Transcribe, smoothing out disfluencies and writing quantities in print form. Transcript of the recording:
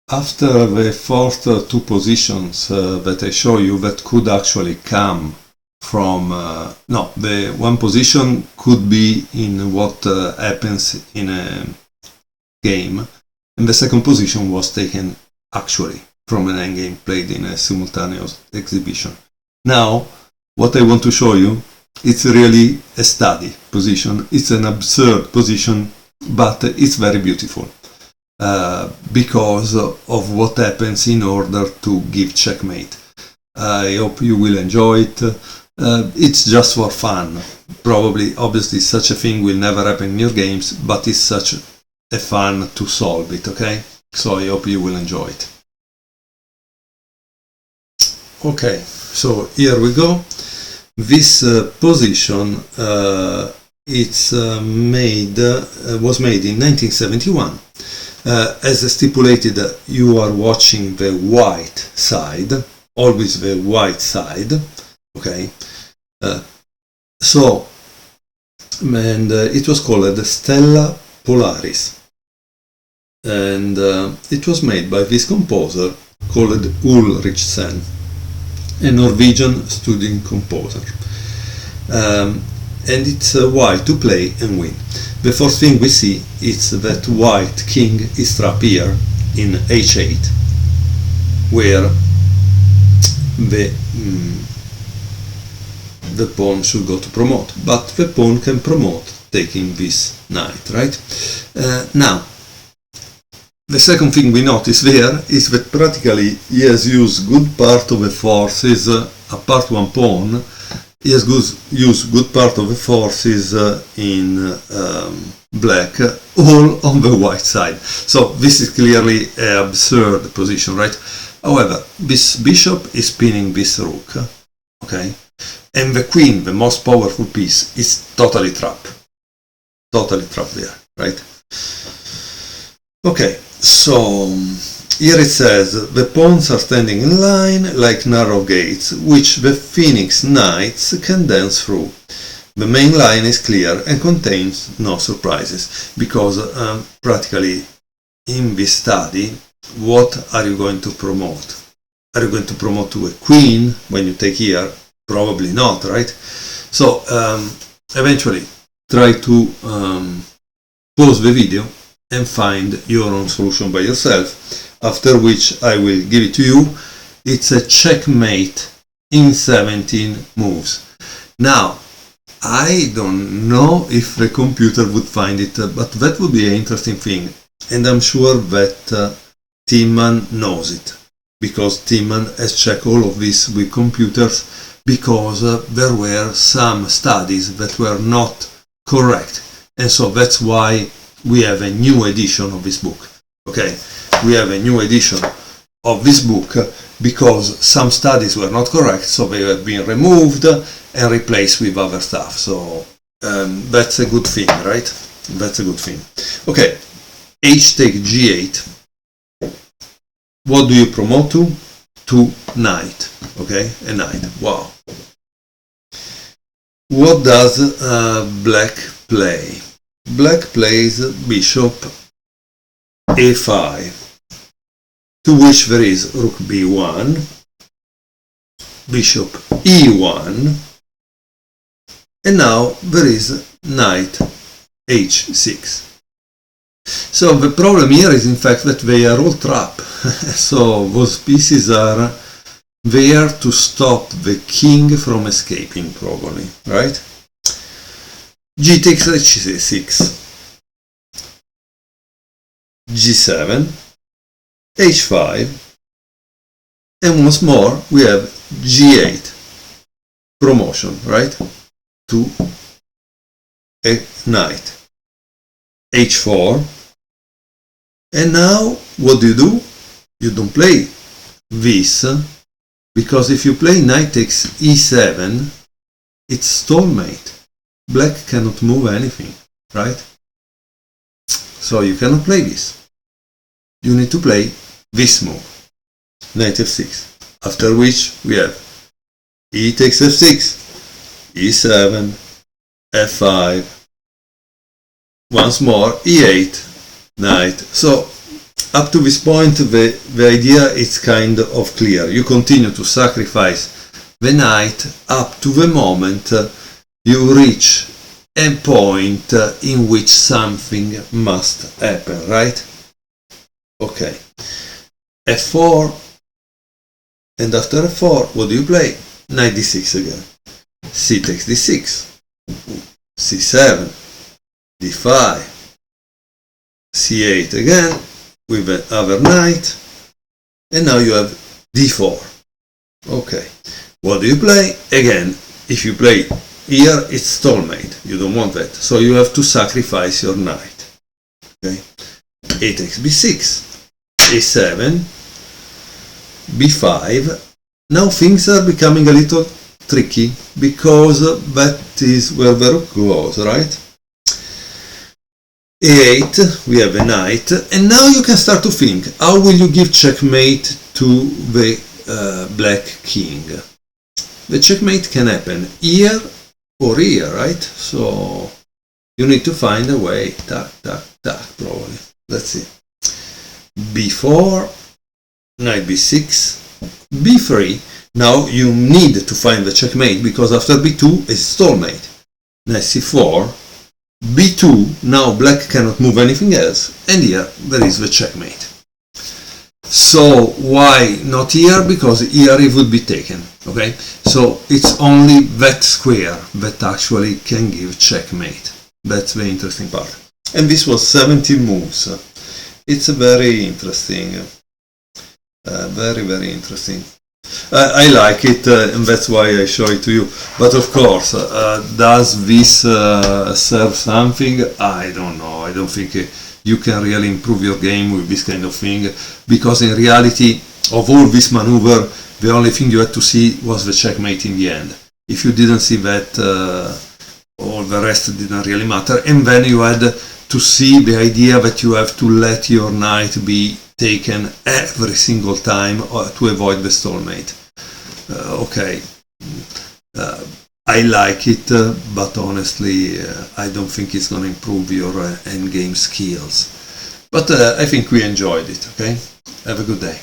After the first two positions that I show you that could actually come from, no, the one position could be in what happens in a game, and the second position was taken actually from an endgame played in a simultaneous exhibition. Now, what I want to show you, it's really a study position. It's an absurd position, but it's very beautiful. Because of what happens in order to give checkmate. I hope you will enjoy it. It's just for fun. Probably, obviously, such a thing will never happen in your games, but it's such a fun to solve it, okay? So I hope you will enjoy it. Okay, so here we go. This position was made in 1971. As stipulated, you are watching the white side, always the white side, okay? It was called Stella Polaris, and it was made by this composer called Ulrichsen, a Norwegian student composer. And it's white to play and win. The first thing we see is that white king is trapped here in h8, where the pawn should go to promote, but the pawn can promote taking this knight, right? Now, the second thing we notice there is that practically he has used good part of the forces, apart one pawn. He has used good part of the forces in black, all on the white side. So this is clearly an absurd position, right? However, this bishop is pinning this rook, okay? And the queen, the most powerful piece, is totally trapped. Totally trapped there, right? Okay, so here it says, the pawns are standing in line like narrow gates, which the phoenix knights can dance through. The main line is clear and contains no surprises, because practically in this study, what are you going to promote? Are you going to promote to a queen when you take here? Probably not, right? So eventually try to pause the video and find your own solution by yourself. After which I will give it to you. It's a checkmate in 17 moves. Now, I don't know if the computer would find it, but that would be an interesting thing. And I'm sure that Timman knows it, because Timman has checked all of this with computers, because there were some studies that were not correct. And so that's why we have a new edition of this book. Okay, we have a new edition of this book because some studies were not correct, so they have been removed and replaced with other stuff. So that's a good thing, right? That's a good thing. Okay, h take g8. What do you promote to? To knight. Okay, a knight. Wow. What does black play? Black plays bishop a5, to which there is rook b1, bishop e1, and now there is knight h6. So the problem here is in fact that they are all trapped. So those pieces are there to stop the king from escaping, probably, right? G takes h6, g7, h5, and once more we have g8, promotion, right, to a knight, h4, and now what do? You don't play this, because if you play knight takes e7, it's stalemate. Black cannot move anything, right? So you cannot play this. You need to play this move, knight f6, after which we have e takes f6, e7, f5, once more e8, knight. So up to this point the idea is kind of clear. You continue to sacrifice the knight up to the moment you reach a point in which something must happen, right? Okay. F4, and after F4, what do you play? Knight d6 again. C takes d6, c7, d5, c8 again with another knight, and now you have d4. Okay, what do you play? Again, if you play here, it's stalemate. You don't want that, so you have to sacrifice your knight. Okay, a takes b6, a7, b5. Now things are becoming a little tricky because that is where the rook goes, right? a8, we have a knight, and now you can start to think, how will you give checkmate to the black king? The checkmate can happen here or here, right? So you need to find a way. Tack, tack, tack, probably. Let's see. b4, knight b6, b3. Now you need to find the checkmate because after b2 is stalemate. Knight c4, b2. Now black cannot move anything else, and here there is the checkmate. So why not here? Because here it would be taken. Okay, so it's only that square that actually can give checkmate. That's the interesting part. And this was 17 moves. It's very interesting. Very interesting. I like it, and that's why I show it to you. But of course, does this serve something? I don't know. I don't think you can really improve your game with this kind of thing, because in reality, of all this maneuver, the only thing you had to see was the checkmate in the end. If you didn't see that, all the rest didn't really matter. And then you had to see the idea that you have to let your knight be taken every single time to avoid the stalemate. Okay, I like it, but honestly, I don't think it's going to improve your endgame skills. But I think we enjoyed it, okay? Have a good day.